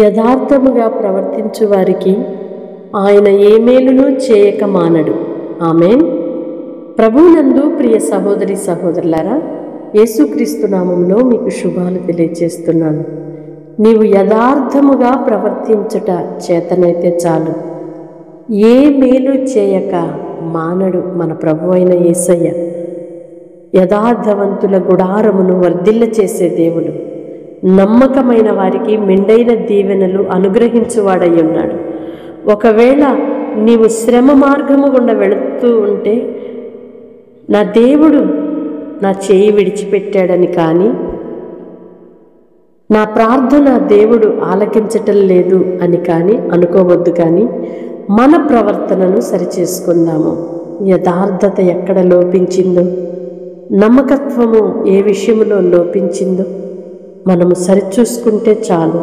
యథార్థముగా ప్రవర్తించు వారికి ఆయన ఏ మేలును చేయక మానడు. ఆమేన్. ప్రభువునందు ప్రియ సహోదరి సహోదరులారా, యేసుక్రీస్తు నామములో మీకు శుభాలు తెలియజేస్తున్నాను. నీవు యథార్థముగా ప్రవర్తించుట చేతనైతే చాలు, ఏ మేలు చేయక మానడు మన ప్రభు అయిన యేసయ్య. యథార్థవంతుల గుడారమును వర్ధిల్ల చేసే దేవుడు, నమ్మకమైన వారికి మెండైన దీవెనలు అనుగ్రహించువాడై ఉన్నాడు. ఒకవేళ నీవు శ్రమ మార్గము గుండా వెళుతూ ఉంటే నా దేవుడు నా చేయి విడిచిపెట్టాడని కానీ, నా ప్రార్థన దేవుడు ఆలకించటం లేదు అని కానీ అనుకోవద్దు. కానీ మన ప్రవర్తనను సరిచేసుకుందాము. యథార్థత ఎక్కడ లోపించిందో, నమ్మకత్వము ఏ విషయంలో లోపించిందో మనము సరిచూసుకుంటే చాలు.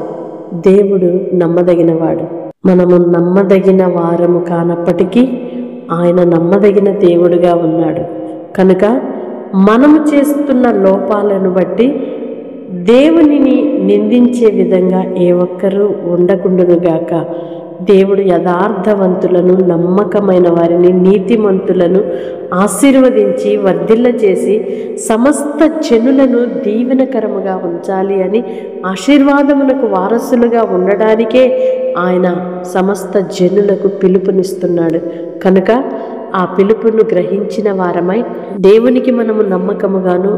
దేవుడు నమ్మదగినవాడు. మనము నమ్మదగిన వారము కానప్పటికీ ఆయన నమ్మదగిన దేవుడుగా ఉన్నాడు. కనుక మనము చేస్తున్న లోపాలను బట్టి దేవునిని నిందించే విధంగా ఏ ఒక్కరూ ఉండకుండునుగాక. దేవుడు యథార్థవంతులను, నమ్మకమైన వారిని, నీతిమంతులను ఆశీర్వదించి వర్ధిల్ల చేసి సమస్త జనులను దీవెనకరముగా ఉంచాలి అని, ఆశీర్వాదమునకు వారసులుగా ఉండడానికే ఆయన సమస్త జనులకు పిలుపునిస్తున్నాడు. కనుక ఆ పిలుపును గ్రహించిన వారమై దేవునికి మనము నమ్మకముగాను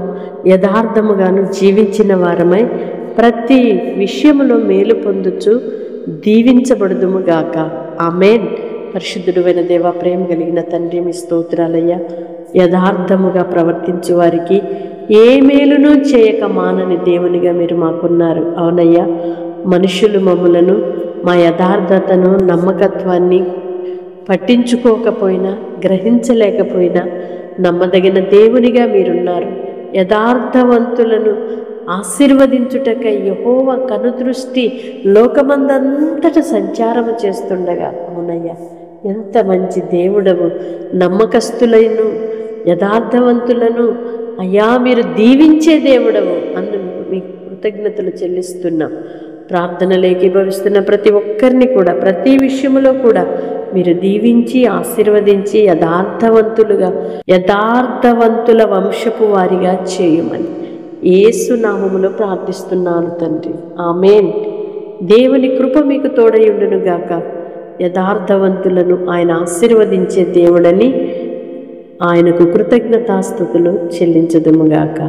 యథార్థముగాను జీవించిన వారమై ప్రతి విషయములో మేలు పొందుచు దీవించబడుదుముగాక. ఆమేన్. పరిశుద్ధుడైన దేవా, ప్రేమ కలిగిన తండ్రి, మీ స్తోత్రాలయ్యా. యథార్థముగా ప్రవర్తించు వారికి ఏ మేలును చేయక మానని దేవునిగా మీరు మాకున్నారు. అవునయ్యా, మనుషులు మమ్ములను, మా యథార్థతను, నమ్మకత్వాన్ని పట్టించుకోకపోయినా, గ్రహించలేకపోయినా నమ్మదగిన దేవునిగా మీరున్నారు. యథార్థవంతులను ఆశీర్వదించుటకై యెహోవా కనుదృష్టి లోకమందంతట సంచారము చేస్తుండగా, అవునయ్యా, ఎంత మంచి దేవుడవు. నమ్మకస్తులను, యథార్థవంతులను అయ్యా మీరు దీవించే దేవుడవు. అందుకు మీకు కృతజ్ఞతలు చెల్లిస్తున్నాం. ప్రార్థనలు ఏకీభవిస్తున్న ప్రతి ఒక్కరిని కూడా, ప్రతి విషయంలో కూడా మీరు దీవించి ఆశీర్వదించి యథార్థవంతుల వంశపు వారిగా చేయమని యేసు నామములో ప్రార్థిస్తున్నాను తండ్రి. ఆమేన్. దేవుని కృప మీకు తోడయుండునుగాక. యథార్థవంతులను ఆయన ఆశీర్వదించే దేవుడని ఆయనకు కృతజ్ఞతాస్తుతులు చెల్లించదుముగాక.